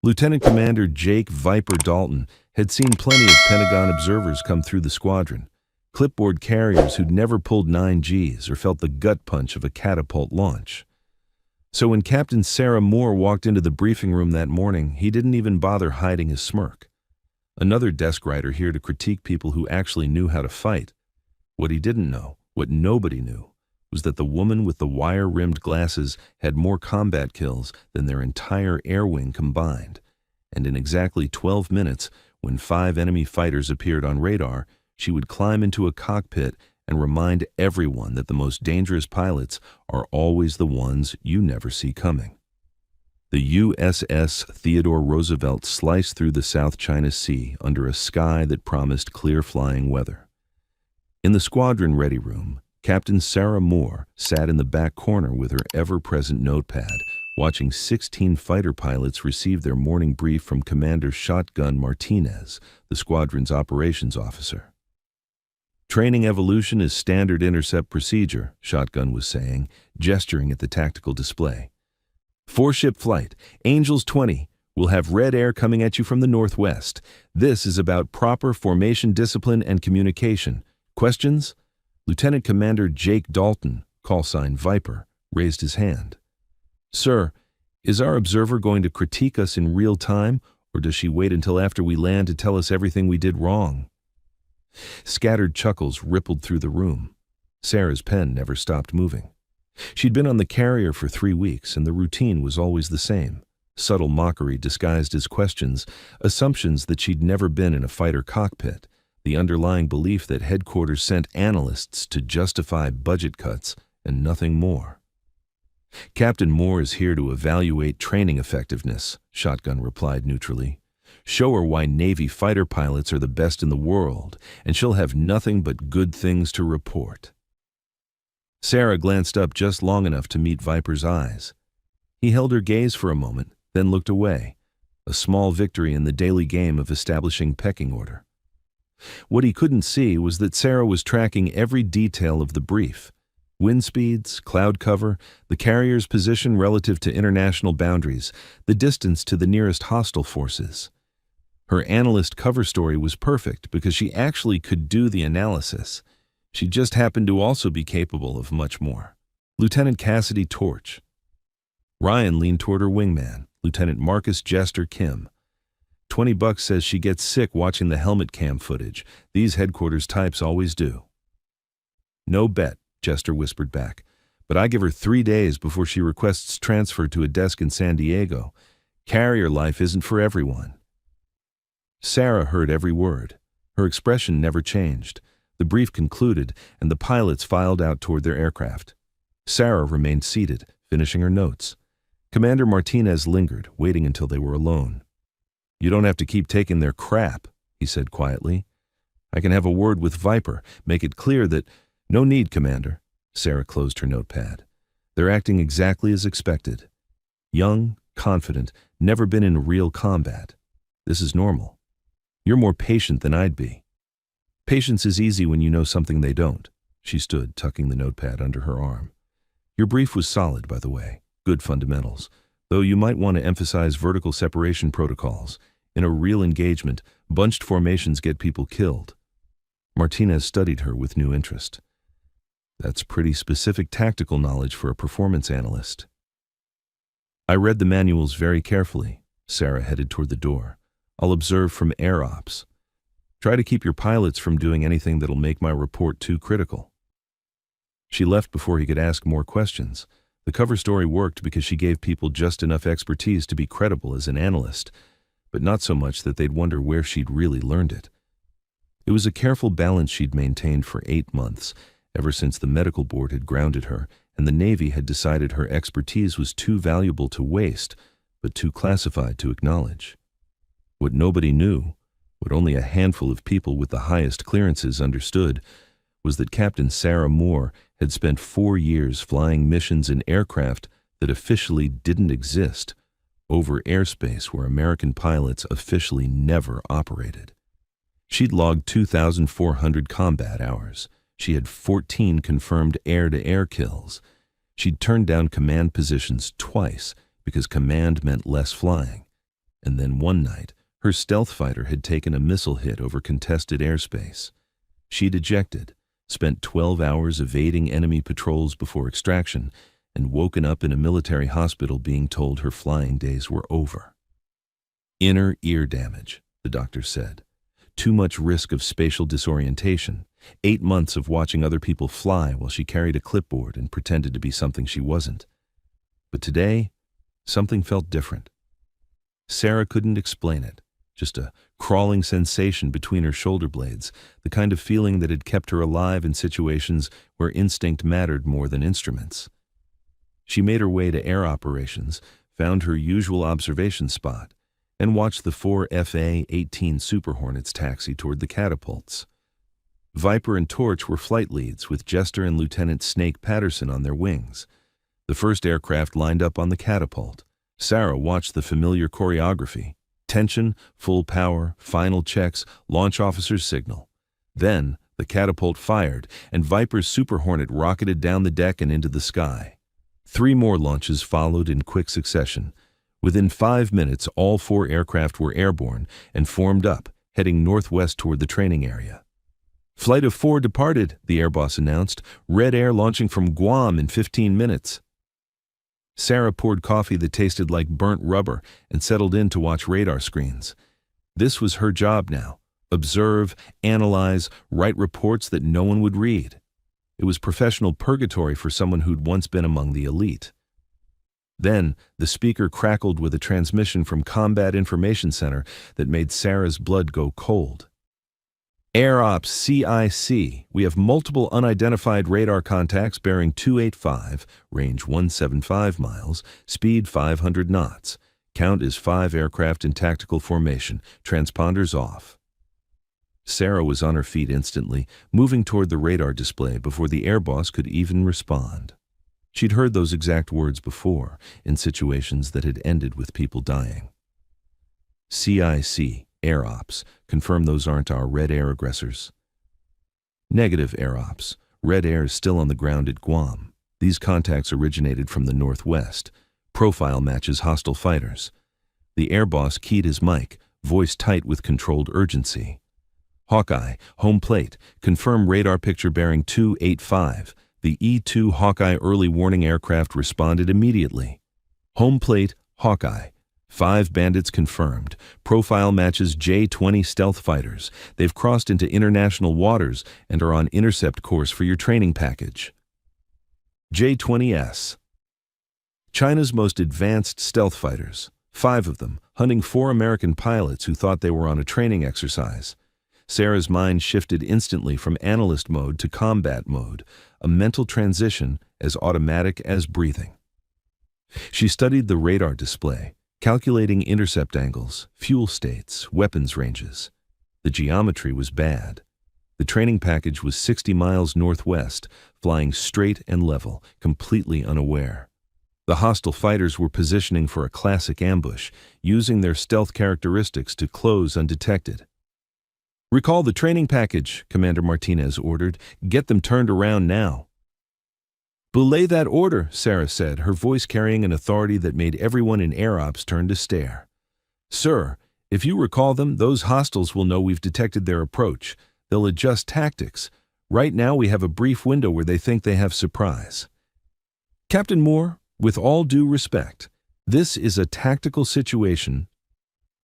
Lieutenant Commander Jake Viper Dalton had seen plenty of Pentagon observers come through the squadron, clipboard carriers who'd never pulled 9Gs or felt the gut punch of a catapult launch. So when Captain Sarah Moore walked into the briefing room that morning, he didn't even bother hiding his smirk. Another desk writer here to critique people who actually knew how to fight. What he didn't know, what nobody knew, was that the woman with the wire-rimmed glasses had more combat kills than their entire air wing combined. And in exactly 12 minutes, when 5 enemy fighters appeared on radar, she would climb into a cockpit and remind everyone that the most dangerous pilots are always the ones you never see coming. The USS Theodore Roosevelt sliced through the South China Sea under a sky that promised clear flying weather. In the squadron ready room, Captain Sarah Moore sat in the back corner with her ever-present notepad, watching 16 fighter pilots receive their morning brief from Commander Shotgun Martinez, the squadron's operations officer. Training evolution is standard intercept procedure, Shotgun was saying, gesturing at the tactical display. 4-ship flight, Angels 20, will have red air coming at you from the northwest. This is about proper formation discipline and communication. Questions? Lieutenant Commander Jake Dalton, callsign Viper, raised his hand. Sir, is our observer going to critique us in real time, or does she wait until after we land to tell us everything we did wrong? Scattered chuckles rippled through the room. Sarah's pen never stopped moving. She'd been on the carrier for 3 weeks, and the routine was always the same. Subtle mockery disguised as questions, assumptions that she'd never been in a fighter cockpit, the underlying belief that headquarters sent analysts to justify budget cuts and nothing more. Captain Moore is here to evaluate training effectiveness, Shotgun replied neutrally. Show her why Navy fighter pilots are the best in the world, and she'll have nothing but good things to report. Sarah glanced up just long enough to meet Viper's eyes. He held her gaze for a moment, then looked away, a small victory in the daily game of establishing pecking order. What he couldn't see was that Sarah was tracking every detail of the brief: wind speeds, cloud cover, the carrier's position relative to international boundaries, the distance to the nearest hostile forces. Her analyst cover story was perfect because she actually could do the analysis. She just happened to also be capable of much more. Lieutenant Cassidy Torch. Ryan leaned toward her wingman, Lieutenant Marcus Jester Kim. $20 says she gets sick watching the helmet cam footage. These headquarters types always do. No bet, Jester whispered back, but I give her 3 days before she requests transfer to a desk in San Diego. Carrier life isn't for everyone. Sarah heard every word. Her expression never changed. The brief concluded, and the pilots filed out toward their aircraft. Sarah remained seated, finishing her notes. Commander Martinez lingered, waiting until they were alone. You don't have to keep taking their crap, he said quietly. I can have a word with Viper, make it clear that... No need, Commander. Sarah closed her notepad. They're acting exactly as expected. Young, confident, never been in real combat. This is normal. You're more patient than I'd be. Patience is easy when you know something they don't. She stood, tucking the notepad under her arm. Your brief was solid, by the way. Good fundamentals. Though you might want to emphasize vertical separation protocols. In a real engagement, bunched formations get people killed. Martinez studied her with new interest. That's pretty specific tactical knowledge for a performance analyst. I read the manuals very carefully. Sarah headed toward the door. I'll observe from air ops. Try to keep your pilots from doing anything that'll make my report too critical. She left before he could ask more questions. The cover story worked because she gave people just enough expertise to be credible as an analyst, but not so much that they'd wonder where she'd really learned it. It was a careful balance she'd maintained for 8 months, ever since the medical board had grounded her and the Navy had decided her expertise was too valuable to waste, but too classified to acknowledge. What nobody knew, what only a handful of people with the highest clearances understood, was that Captain Sarah Moore had spent 4 years flying missions in aircraft that officially didn't exist, over airspace where American pilots officially never operated. She'd logged 2,400 combat hours. She had 14 confirmed air-to-air kills. She'd turned down command positions twice because command meant less flying. And then one night, her stealth fighter had taken a missile hit over contested airspace. She'd ejected, spent 12 hours evading enemy patrols before extraction, and woken up in a military hospital being told her flying days were over. Inner ear damage, the doctor said. Too much risk of spatial disorientation. 8 months of watching other people fly while she carried a clipboard and pretended to be something she wasn't. But today, something felt different. Sarah couldn't explain it. Just a crawling sensation between her shoulder blades, the kind of feeling that had kept her alive in situations where instinct mattered more than instruments. She made her way to air operations, found her usual observation spot, and watched the 4 FA-18 Super Hornets taxi toward the catapults. Viper and Torch were flight leads, with Jester and Lieutenant Snake Patterson on their wings. The first aircraft lined up on the catapult. Sarah watched the familiar choreography. Tension, full power, final checks, launch officer's signal. Then, the catapult fired, and Viper's Super Hornet rocketed down the deck and into the sky. 3 more launches followed in quick succession. Within 5 minutes, all 4 aircraft were airborne and formed up, heading northwest toward the training area. Flight of 4 departed, the air boss announced. Red Air launching from Guam in 15 minutes. Sarah poured coffee that tasted like burnt rubber and settled in to watch radar screens. This was her job now. Observe, analyze, write reports that no one would read. It was professional purgatory for someone who'd once been among the elite. Then, the speaker crackled with a transmission from Combat Information Center that made Sarah's blood go cold. Air Ops CIC, we have multiple unidentified radar contacts bearing 285, range 175 miles, speed 500 knots. Count is 5 aircraft in tactical formation, transponders off. Sarah was on her feet instantly, moving toward the radar display before the air boss could even respond. She'd heard those exact words before, in situations that had ended with people dying. CIC, Air Ops, confirm those aren't our Red Air aggressors. Negative, Air Ops. Red Air is still on the ground at Guam. These contacts originated from the northwest. Profile matches hostile fighters. The air boss keyed his mic, voice tight with controlled urgency. Hawkeye, home plate, confirm radar picture bearing 285. The E-2 Hawkeye early warning aircraft responded immediately. Home plate, Hawkeye. 5 bandits confirmed. Profile matches J-20 stealth fighters. They've crossed into international waters and are on intercept course for your training package. J-20S. China's most advanced stealth fighters. 5 of them, hunting 4 American pilots who thought they were on a training exercise. Sarah's mind shifted instantly from analyst mode to combat mode, a mental transition as automatic as breathing. She studied the radar display, calculating intercept angles, fuel states, weapons ranges. The geometry was bad. The training package was 60 miles northwest, flying straight and level, completely unaware. The hostile fighters were positioning for a classic ambush, using their stealth characteristics to close undetected. "Recall the training package," Commander Martinez ordered. "Get them turned around now." "Belay that order," Sarah said, her voice carrying an authority that made everyone in Air Ops turn to stare. "Sir, if you recall them, those hostiles will know we've detected their approach. They'll adjust tactics. Right now we have a brief window where they think they have surprise." "Captain Moore, with all due respect, this is a tactical situation,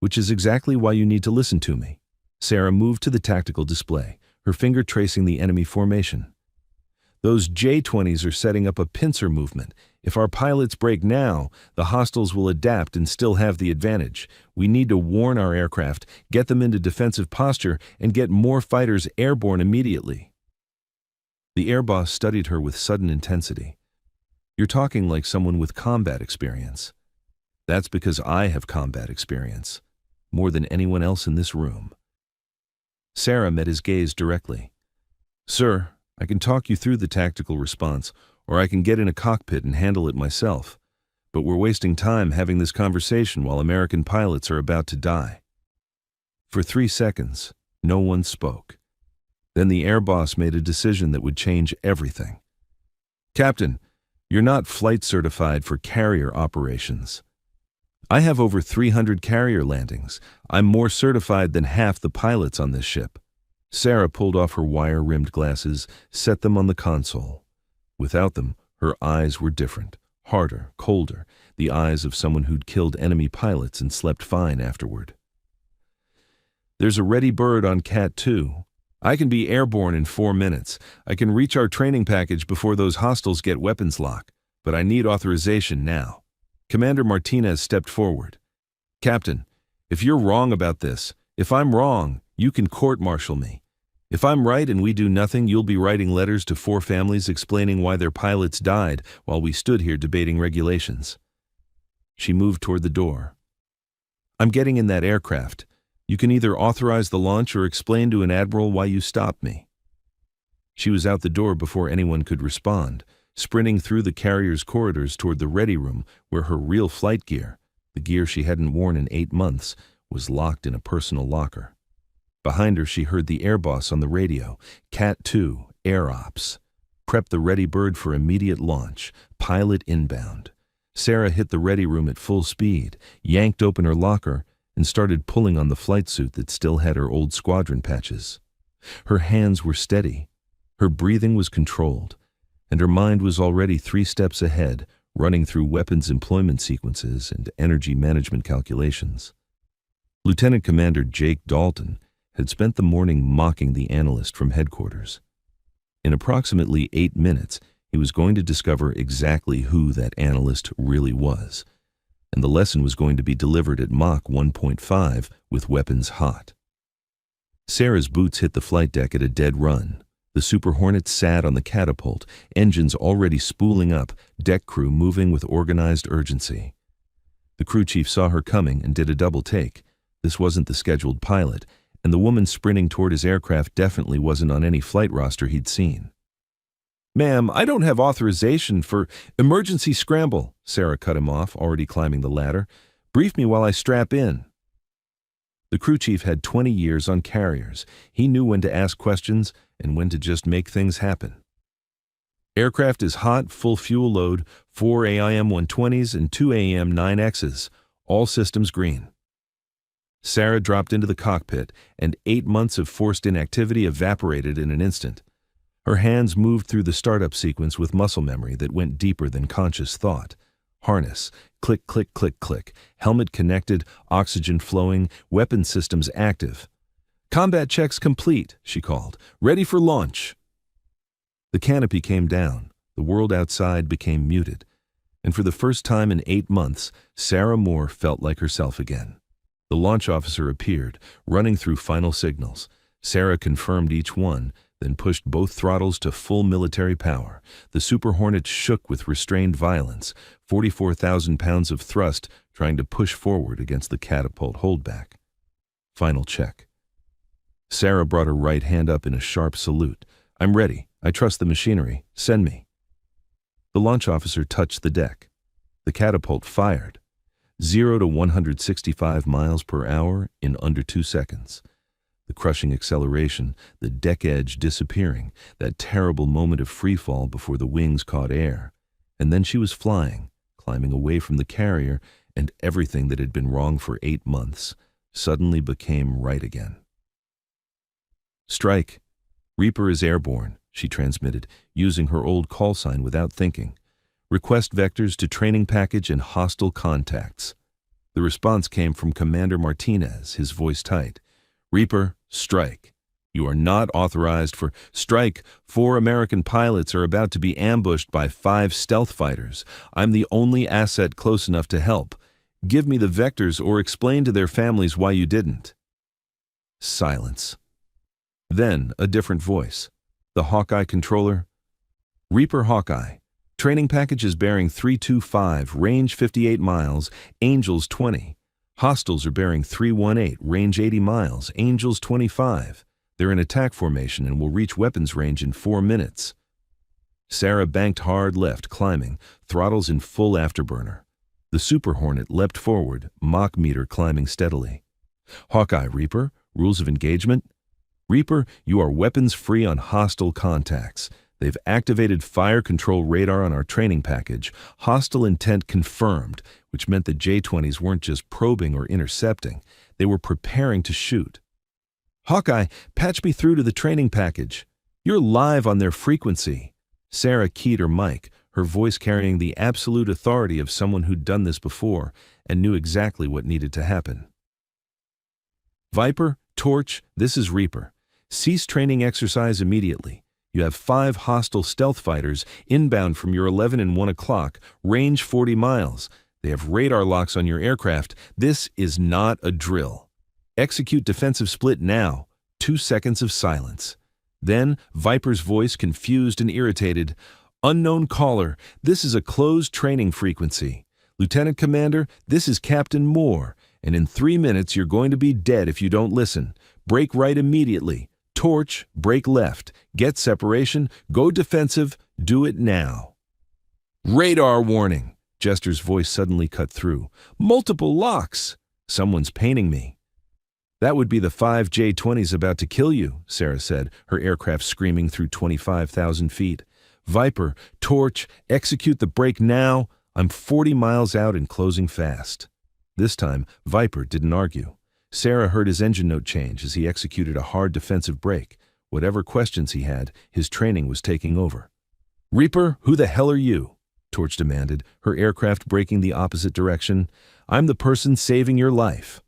which is exactly why you need to listen to me." Sarah moved to the tactical display, her finger tracing the enemy formation. "Those J-20s are setting up a pincer movement. If our pilots break now, the hostiles will adapt and still have the advantage. We need to warn our aircraft, get them into defensive posture, and get more fighters airborne immediately." The air boss studied her with sudden intensity. "You're talking like someone with combat experience." "That's because I have combat experience, more than anyone else in this room." Sarah met his gaze directly. "Sir, I can talk you through the tactical response, or I can get in a cockpit and handle it myself. But we're wasting time having this conversation while American pilots are about to die." For 3 seconds, no one spoke. Then the air boss made a decision that would change everything. "Captain, you're not flight certified for carrier operations." I have over 300 carrier landings. I'm more certified than half the pilots on this ship. Sarah pulled off her wire-rimmed glasses, set them on the console. Without them, her eyes were different, harder, colder, the eyes of someone who'd killed enemy pilots and slept fine afterward. There's a ready bird on Cat 2. I can be airborne in 4 minutes. I can reach our training package before those hostiles get weapons lock, but I need authorization now. Commander Martinez stepped forward. Captain, if you're wrong about this, if I'm wrong, you can court-martial me. If I'm right and we do nothing, you'll be writing letters to 4 families explaining why their pilots died while we stood here debating regulations. She moved toward the door. I'm getting in that aircraft. You can either authorize the launch or explain to an admiral why you stopped me. She was out the door before anyone could respond, sprinting through the carrier's corridors toward the ready room where her real flight gear, the gear she hadn't worn in 8 months, was locked in a personal locker. Behind her, she heard the air boss on the radio, Cat 2, Air Ops. Prep the ready bird for immediate launch, pilot inbound. Sarah hit the ready room at full speed, yanked open her locker, and started pulling on the flight suit that still had her old squadron patches. Her hands were steady, her breathing was controlled, and her mind was already 3 steps ahead, running through weapons employment sequences and energy management calculations. Lieutenant Commander Jake Dalton had spent the morning mocking the analyst from headquarters. In approximately 8 minutes, he was going to discover exactly who that analyst really was, and the lesson was going to be delivered at Mach 1.5 with weapons hot. Sarah's boots hit the flight deck at a dead run. The Super Hornet sat on the catapult, engines already spooling up, deck crew moving with organized urgency. The crew chief saw her coming and did a double take. This wasn't the scheduled pilot, and the woman sprinting toward his aircraft definitely wasn't on any flight roster he'd seen. Ma'am, I don't have authorization for emergency scramble, Sarah cut him off, already climbing the ladder. Brief me while I strap in. The crew chief had 20 years on carriers. He knew when to ask questions and when to just make things happen. Aircraft is hot, full fuel load, 4 AIM-120s and 2 AIM-9Xs, all systems green. Sarah dropped into the cockpit, and 8 months of forced inactivity evaporated in an instant. Her hands moved through the startup sequence with muscle memory that went deeper than conscious thought. Harness, click, click, click, click. Helmet connected, oxygen flowing, weapon systems active. Combat checks complete, she called. Ready for launch. The canopy came down. The world outside became muted. And for the first time in 8 months, Sarah Moore felt like herself again. The launch officer appeared, running through final signals. Sarah confirmed each one, then pushed both throttles to full military power. The Super Hornet shook with restrained violence, 44,000 pounds of thrust trying to push forward against the catapult holdback. Final check. Sarah brought her right hand up in a sharp salute. I'm ready. I trust the machinery. Send me. The launch officer touched the deck. The catapult fired. 0 to 165 miles per hour in under 2 seconds. The crushing acceleration, the deck edge disappearing, that terrible moment of freefall before the wings caught air. And then she was flying, climbing away from the carrier, and everything that had been wrong for 8 months suddenly became right again. Strike. Reaper is airborne, she transmitted, using her old call sign without thinking. Request vectors to training package and hostile contacts. The response came from Commander Martinez, his voice tight. Reaper, strike. You are not authorized for strike. 4 American pilots are about to be ambushed by 5 stealth fighters. I'm the only asset close enough to help. Give me the vectors or explain to their families why you didn't. Silence. Then a different voice. The Hawkeye controller. Reaper Hawkeye. Training package is bearing 325, range 58 miles, Angels 20. Hostiles are bearing 318, range 80 miles, Angels 25. They're in attack formation and will reach weapons range in 4 minutes. Sarah banked hard left, climbing, throttles in full afterburner. The Super Hornet leapt forward, Mach meter climbing steadily. Hawkeye, Reaper, rules of engagement. Reaper, you are weapons free on hostile contacts. They've activated fire control radar on our training package. Hostile intent confirmed, which meant the J-20s weren't just probing or intercepting. They were preparing to shoot. Hawkeye, patch me through to the training package. You're live on their frequency. Sarah keyed her mic, her voice carrying the absolute authority of someone who'd done this before and knew exactly what needed to happen. Viper, Torch, this is Reaper. Cease training exercise immediately. You have 5 hostile stealth fighters inbound from your 11 and 1 o'clock, range 40 miles. They have radar locks on your aircraft. This is not a drill. Execute defensive split now. 2 seconds of silence. Then, Viper's voice, confused and irritated. Unknown caller, this is a closed training frequency. Lieutenant Commander, this is Captain Moore, and in 3 minutes you're going to be dead if you don't listen. Break right immediately. Torch, break left. Get separation. Go defensive. Do it now. Radar warning. Jester's voice suddenly cut through. Multiple locks. Someone's painting me. That would be the 5 J-20s about to kill you, Sarah said, her aircraft screaming through 25,000 feet. Viper, Torch, execute the break now. I'm 40 miles out and closing fast. This time, Viper didn't argue. Sarah heard his engine note change as he executed a hard defensive break. Whatever questions he had, his training was taking over. Reaper, who the hell are you? Torch demanded, her aircraft braking the opposite direction. I'm the person saving your life.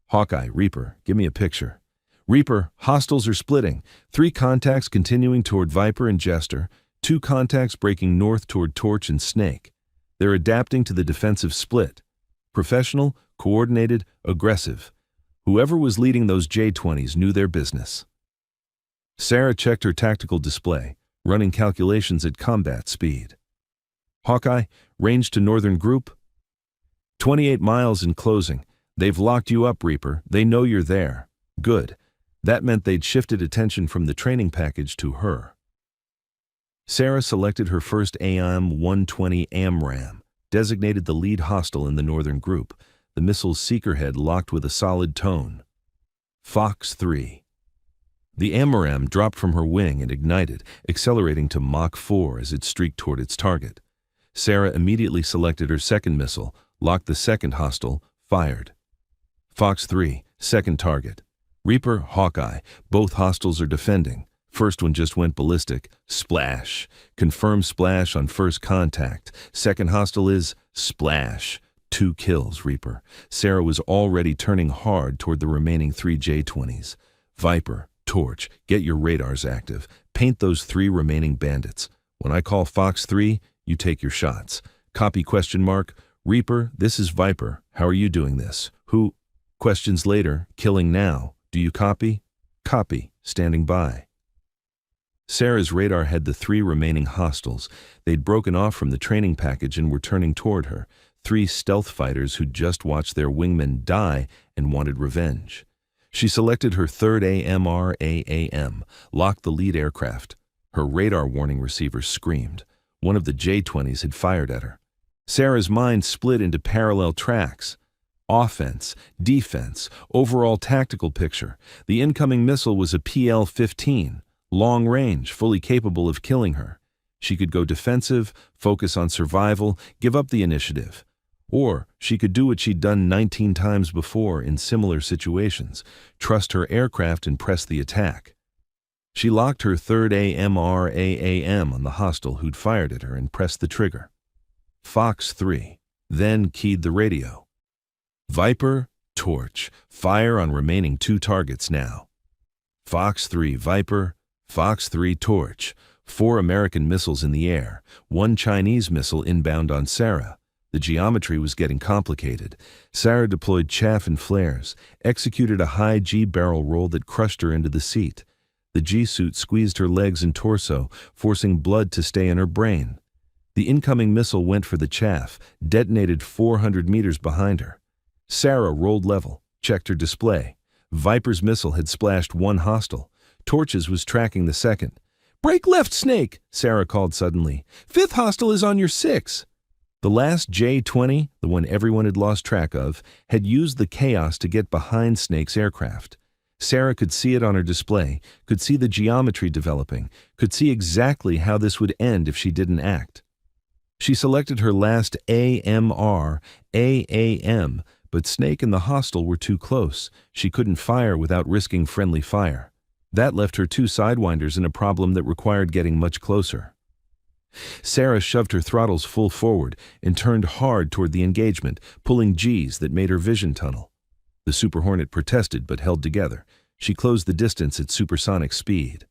Hawkeye, Reaper, give me a picture. Reaper, hostiles are splitting. 3 contacts continuing toward Viper and Jester. 2 contacts breaking north toward Torch and Snake. They're adapting to the defensive split. Professional, coordinated, aggressive. Whoever was leading those J-20s knew their business. Sarah checked her tactical display, running calculations at combat speed. Hawkeye, range to northern group. 28 miles in closing. They've locked you up, Reaper. They know you're there. Good. That meant they'd shifted attention from the training package to her. Sarah selected her first AIM-120 AMRAAM, designated the lead hostile in the northern group. The missile's seeker head locked with a solid tone. Fox 3. The AMRAAM dropped from her wing and ignited, accelerating to Mach 4 as it streaked toward its target. Sarah immediately selected her second missile, locked the second hostile, fired. Fox 3, second target. Reaper, Hawkeye, both hostiles are defending. First one just went ballistic. Splash. Confirm splash on first contact. Second hostile is splash. 2 kills, Reaper. Sarah was already turning hard toward the remaining 3 J-20s. Viper, Torch, get your radars active. Paint those 3 remaining bandits. When I call Fox 3, you take your shots. Copy ? Reaper, this is Viper. How are you doing this? Who? Questions later. Killing now. Do you copy? Copy. Standing by. Sarah's radar had the 3 remaining hostiles. They'd broken off from the training package and were turning toward her. 3 stealth fighters who'd just watched their wingmen die and wanted revenge. She selected her third AMRAAM, locked the lead aircraft. Her radar warning receiver screamed. One of the J-20s had fired at her. Sarah's mind split into parallel tracks. Offense, defense, overall tactical picture. The incoming missile was a PL-15, long range, fully capable of killing her. She could go defensive, focus on survival, give up the initiative. Or she could do what she'd done 19 times before in similar situations, trust her aircraft and press the attack. She locked her third AMRAAM on the hostile who'd fired at her and pressed the trigger. Fox 3, then keyed the radio. Viper, Torch, fire on remaining 2 targets now. Fox 3, Viper, Fox 3, Torch, 4 American missiles in the air, 1 Chinese missile inbound on Sarah. The geometry was getting complicated. Sarah deployed chaff and flares, executed a high G barrel roll that crushed her into the seat. The G-suit squeezed her legs and torso, forcing blood to stay in her brain. The incoming missile went for the chaff, detonated 400 meters behind her. Sarah rolled level, checked her display. Viper's missile had splashed 1 hostile. Torch's was tracking the second. "Break left, Snake," Sarah called suddenly. "5th hostile is on your 6." The last J-20, the one everyone had lost track of, had used the chaos to get behind Snake's aircraft. Sarah could see it on her display, could see the geometry developing, could see exactly how this would end if she didn't act. She selected her last AMR, AAM, but Snake and the hostile were too close. She couldn't fire without risking friendly fire. That left her two sidewinders in a problem that required getting much closer. Sarah shoved her throttles full forward and turned hard toward the engagement, pulling G's that made her vision tunnel. The Super Hornet protested but held together. She closed the distance at supersonic speed.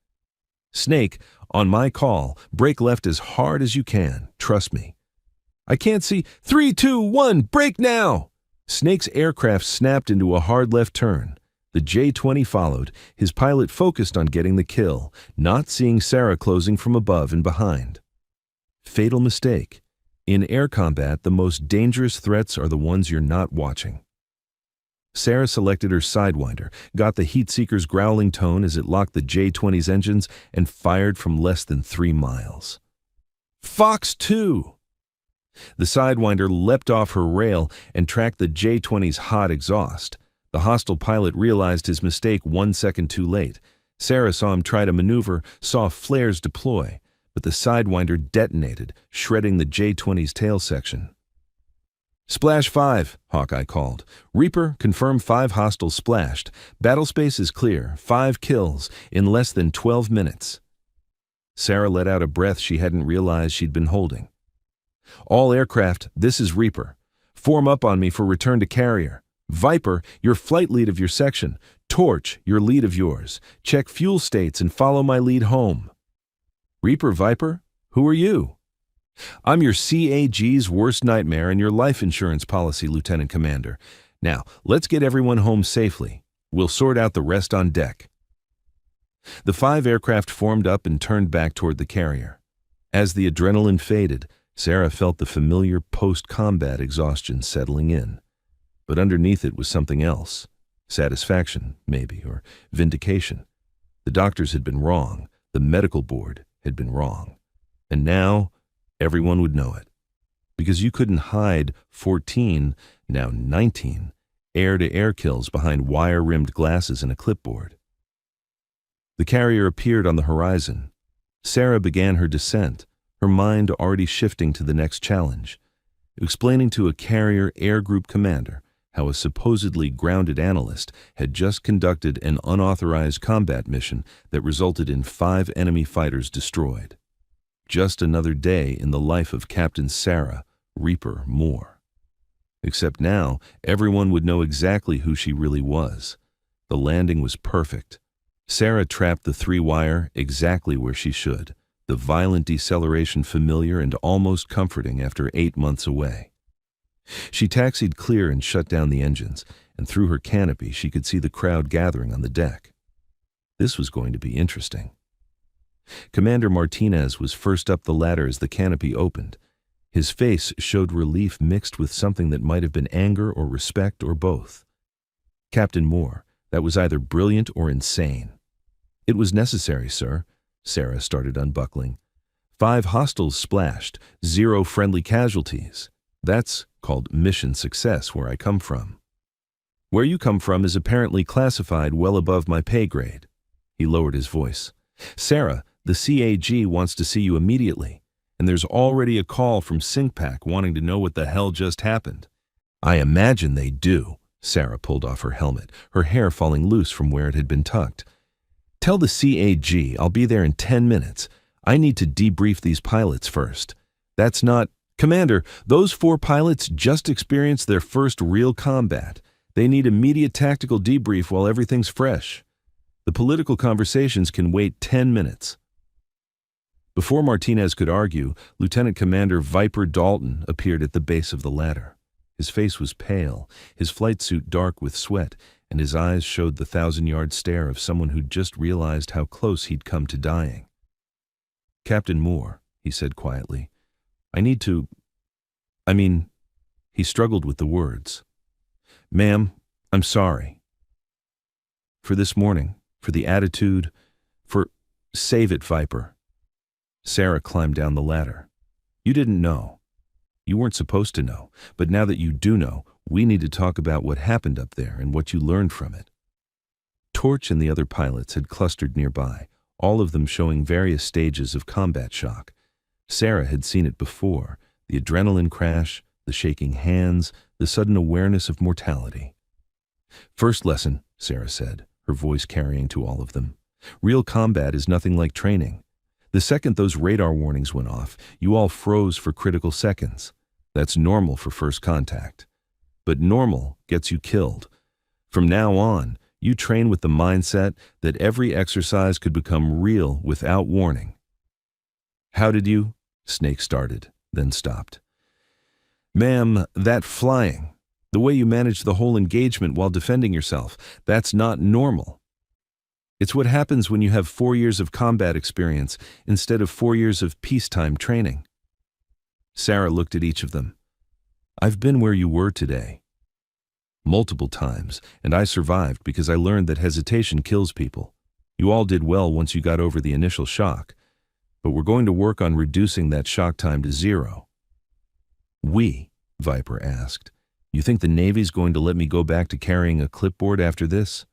Snake, on my call, brake left as hard as you can. Trust me. I can't see. 3, 2, 1, brake now! Snake's aircraft snapped into a hard left turn. The J-20 followed, his pilot focused on getting the kill, not seeing Sarah closing from above and behind. Fatal mistake. In air combat, the most dangerous threats are the ones you're not watching. Sarah selected her sidewinder, got the heat-seeker's growling tone as it locked the J-20's engines, and fired from less than 3 miles. Fox 2! The sidewinder leapt off her rail and tracked the J-20's hot exhaust. The hostile pilot realized his mistake 1 second too late. Sarah saw him try to maneuver, saw flares deploy, but the sidewinder detonated, shredding the J-20's tail section. Splash 5, Hawkeye called. Reaper, confirm 5 hostiles splashed. Battlespace is clear, 5 kills in less than 12 minutes. Sarah let out a breath she hadn't realized she'd been holding. All aircraft, this is Reaper. Form up on me for return to carrier. Viper, your flight lead of your section. Torch, your lead of yours. Check fuel states and follow my lead home. Reaper Viper, who are you? I'm your CAG's worst nightmare and your life insurance policy, Lieutenant Commander. Now, let's get everyone home safely. We'll sort out the rest on deck. The 5 aircraft formed up and turned back toward the carrier. As the adrenaline faded, Sarah felt the familiar post-combat exhaustion settling in. But underneath it was something else. Satisfaction, maybe, or vindication. The doctors had been wrong. The medical board had been wrong. And now, everyone would know it. Because you couldn't hide 14, now 19, air-to-air kills behind wire-rimmed glasses and a clipboard. The carrier appeared on the horizon. Sarah began her descent, her mind already shifting to the next challenge, explaining to a carrier air group commander how a supposedly grounded analyst had just conducted an unauthorized combat mission that resulted in 5 enemy fighters destroyed. Just another day in the life of Captain Sarah Reaper Moore. Except now, everyone would know exactly who she really was. The landing was perfect. Sarah trapped the 3-wire exactly where she should, the violent deceleration familiar and almost comforting after 8 months away. She taxied clear and shut down the engines, and through her canopy she could see the crowd gathering on the deck. This was going to be interesting. Commander Martinez was first up the ladder as the canopy opened. His face showed relief mixed with something that might have been anger or respect or both. Captain Moore, that was either brilliant or insane. It was necessary, sir. Sarah started unbuckling. 5 hostiles splashed, 0 friendly casualties. That's called mission success where I come from. Where you come from is apparently classified well above my pay grade. He lowered his voice. Sarah, the CAG wants to see you immediately, and there's already a call from SyncPack wanting to know what the hell just happened. I imagine they do. Sarah pulled off her helmet, her hair falling loose from where it had been tucked. Tell the CAG I'll be there in 10 minutes. I need to debrief these pilots first. That's not... Commander, those 4 pilots just experienced their first real combat. They need immediate tactical debrief while everything's fresh. The political conversations can wait 10 minutes. Before Martinez could argue, Lieutenant Commander Viper Dalton appeared at the base of the ladder. His face was pale, his flight suit dark with sweat, and his eyes showed the 1,000-yard stare of someone who'd just realized how close he'd come to dying. Captain Moore, he said quietly, he struggled with the words. Ma'am, I'm sorry. For this morning, for the attitude, save it, Viper. Sarah climbed down the ladder. You didn't know. You weren't supposed to know, but now that you do know, we need to talk about what happened up there and what you learned from it. Torch and the other pilots had clustered nearby, all of them showing various stages of combat shock. Sarah had seen it before, the adrenaline crash, the shaking hands, the sudden awareness of mortality. "First lesson," Sarah said, her voice carrying to all of them. "Real combat is nothing like training. The second those radar warnings went off, you all froze for critical seconds. That's normal for first contact. But normal gets you killed. From now on, you train with the mindset that every exercise could become real without warning." "How did you?" Snake started, then stopped. "Ma'am, that flying, the way you managed the whole engagement while defending yourself, that's not normal. It's what happens when you have 4 years of combat experience instead of 4 years of peacetime training." Sarah looked at each of them. "I've been where you were today. Multiple times, and I survived because I learned that hesitation kills people. You all did well once you got over the initial shock, but we're going to work on reducing that shock time to 0. "We?" Viper asked. "You think the Navy's going to let me go back to carrying a clipboard after this?"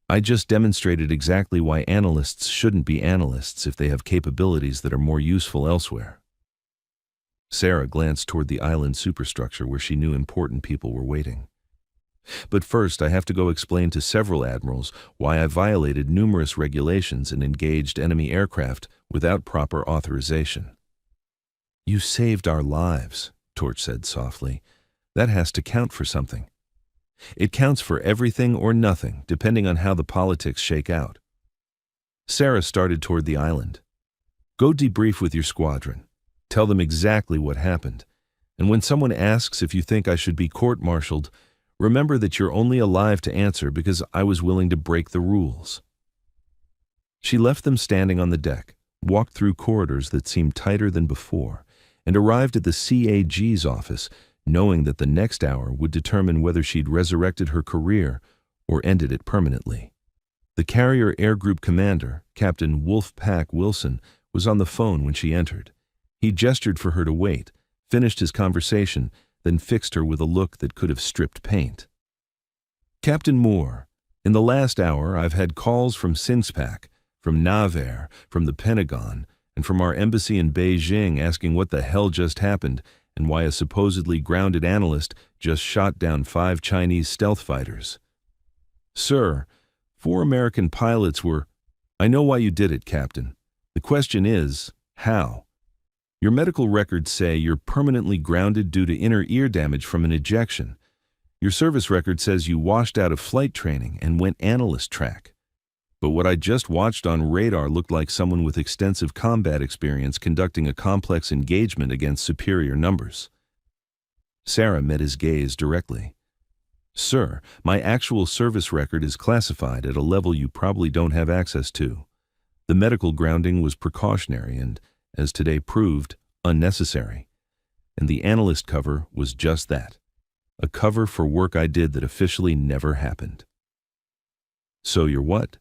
"I just demonstrated exactly why analysts shouldn't be analysts if they have capabilities that are more useful elsewhere." Sarah glanced toward the island superstructure where she knew important people were waiting. "But first, I have to go explain to several admirals why I violated numerous regulations and engaged enemy aircraft without proper authorization." "You saved our lives," Torch said softly. "That has to count for something. It counts for everything or nothing, depending on how the politics shake out." Sarah started toward the island. "Go debrief with your squadron. Tell them exactly what happened. And when someone asks if you think I should be court-martialed, remember that you're only alive to answer because I was willing to break the rules." She left them standing on the deck, walked through corridors that seemed tighter than before, and arrived at the CAG's office, knowing that the next hour would determine whether she'd resurrected her career or ended it permanently. The carrier air group commander, Captain Wolfpack Wilson, was on the phone when she entered. He gestured for her to wait, finished his conversation, then fixed her with a look that could have stripped paint. "Captain Moore, in the last hour I've had calls from Sinspac, from Navarre, from the Pentagon, and from our embassy in Beijing asking what the hell just happened and why a supposedly grounded analyst just shot down 5 Chinese stealth fighters. Sir, 4 American pilots were... I know why you did it, Captain. The question is, how? Your medical records say you're permanently grounded due to inner ear damage from an ejection. Your service record says you washed out of flight training and went analyst track. But what I just watched on radar looked like someone with extensive combat experience conducting a complex engagement against superior numbers." Sarah met his gaze directly. "Sir, my actual service record is classified at a level you probably don't have access to. The medical grounding was precautionary and, as today proved, unnecessary. And the analyst cover was just that. A cover for work I did that officially never happened." "So you're what?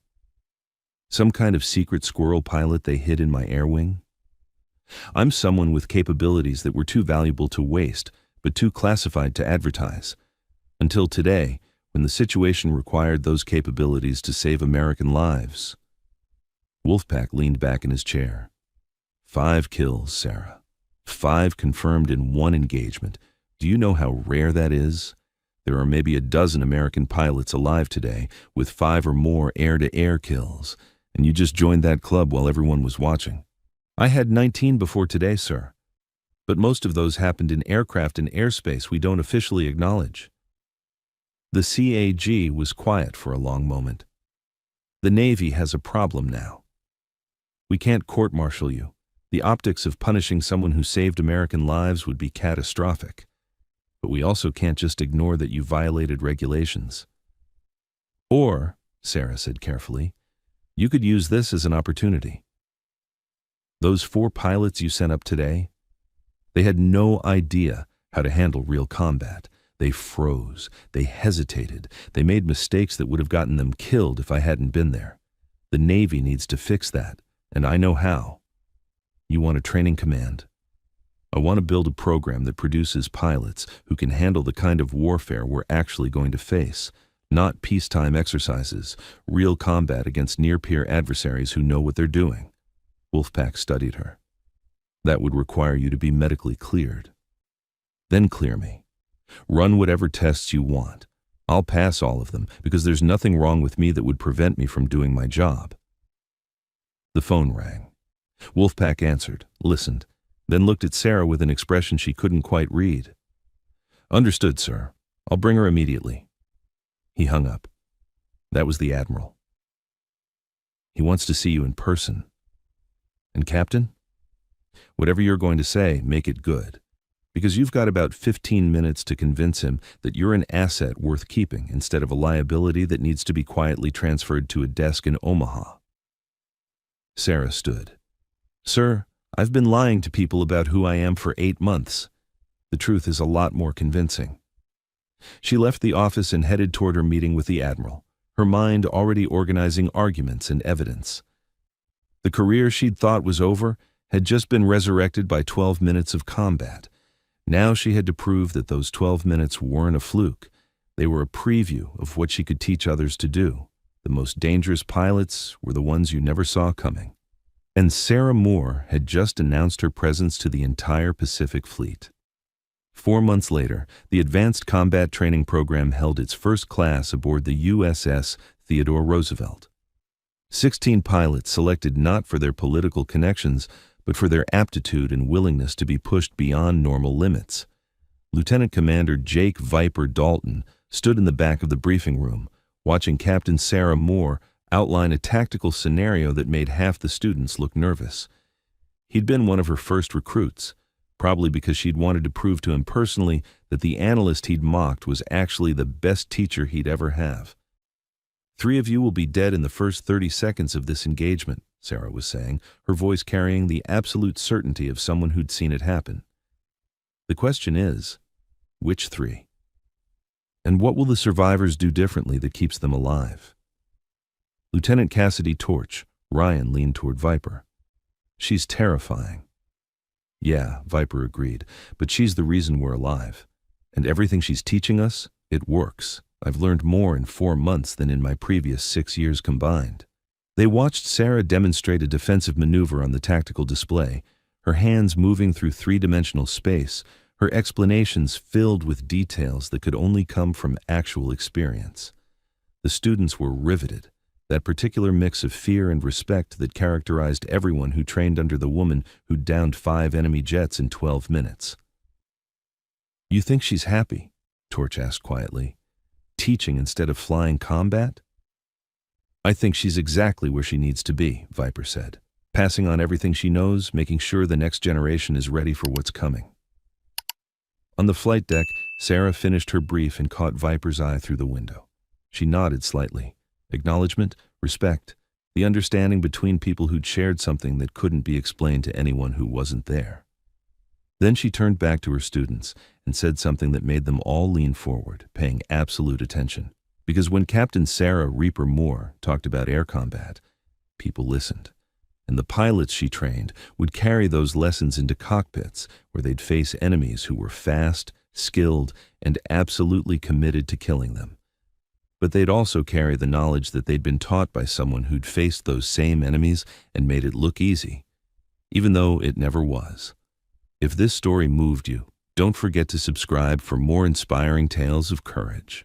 Some kind of secret squirrel pilot they hid in my air wing?" "I'm someone with capabilities that were too valuable to waste, but too classified to advertise. Until today, when the situation required those capabilities to save American lives." Wolfpack leaned back in his chair. 5 kills, Sarah. 5 confirmed in one engagement. Do you know how rare that is? There are maybe a dozen American pilots alive today with 5 or more air-to-air kills, and you just joined that club while everyone was watching. I had 19 before today, sir. But most of those happened in aircraft and airspace we don't officially acknowledge. The CAG was quiet for a long moment. "The Navy has a problem now. We can't court-martial you. The optics of punishing someone who saved American lives would be catastrophic. But we also can't just ignore that you violated regulations. Or," Sarah said carefully, "you could use this as an opportunity. Those 4 pilots you sent up today, they had no idea how to handle real combat. They froze, they hesitated, they made mistakes that would have gotten them killed if I hadn't been there. The Navy needs to fix that, and I know how. You want a training command? I want to build a program that produces pilots who can handle the kind of warfare we're actually going to face, Not peacetime exercises, real combat against near-peer adversaries who know what they're doing. Wolfpack studied her. That would require you to be medically cleared. Then clear me. Run whatever tests you want. I'll pass all of them because there's nothing wrong with me that would prevent me from doing my job. The phone rang. Wolfpack answered, listened, then looked at Sarah with an expression she couldn't quite read. Understood, sir. I'll bring her immediately. He hung up. That was the Admiral. He wants to see you in person. And Captain? Whatever you're going to say, make it good. Because you've got about 15 minutes to convince him that you're an asset worth keeping instead of a liability that needs to be quietly transferred to a desk in Omaha. Sarah stood. Sir, I've been lying to people about who I am for 8 months. The truth is a lot more convincing. She left the office and headed toward her meeting with the Admiral, her mind already organizing arguments and evidence. The career she'd thought was over had just been resurrected by 12 minutes of combat. Now she had to prove that those 12 minutes weren't a fluke. They were a preview of what she could teach others to do. The most dangerous pilots were the ones you never saw coming. And Sarah Moore had just announced her presence to the entire Pacific Fleet. 4 months later, the Advanced Combat Training Program held its first class aboard the USS Theodore Roosevelt. 16 pilots selected not for their political connections, but for their aptitude and willingness to be pushed beyond normal limits. Lieutenant Commander Jake Viper Dalton stood in the back of the briefing room, watching Captain Sarah Moore outline a tactical scenario that made half the students look nervous. He'd been one of her first recruits, probably because she'd wanted to prove to him personally that the analyst he'd mocked was actually the best teacher he'd ever have. 3 of you will be dead in the first 30 seconds of this engagement, Sarah was saying, her voice carrying the absolute certainty of someone who'd seen it happen. The question is, which 3? And what will the survivors do differently that keeps them alive? Lieutenant Cassidy Torch, Ryan leaned toward Viper. She's terrifying. Yeah, Viper agreed, but she's the reason we're alive. And everything she's teaching us, it works. I've learned more in 4 months than in my previous 6 years combined. They watched Sarah demonstrate a defensive maneuver on the tactical display, her hands moving through 3-dimensional space, her explanations filled with details that could only come from actual experience. The students were riveted, that particular mix of fear and respect that characterized everyone who trained under the woman who downed 5 enemy jets in 12 minutes. You think she's happy? Torch asked quietly. Teaching instead of flying combat? I think she's exactly where she needs to be, Viper said, passing on everything she knows, making sure the next generation is ready for what's coming. On the flight deck, Sarah finished her brief and caught Viper's eye through the window. She nodded slightly. Acknowledgement, respect, the understanding between people who'd shared something that couldn't be explained to anyone who wasn't there. Then she turned back to her students and said something that made them all lean forward, paying absolute attention. Because when Captain Sarah Reaper Moore talked about air combat, people listened. And the pilots she trained would carry those lessons into cockpits where they'd face enemies who were fast, skilled, and absolutely committed to killing them. But they'd also carry the knowledge that they'd been taught by someone who'd faced those same enemies and made it look easy, even though it never was. If this story moved you, don't forget to subscribe for more inspiring tales of courage.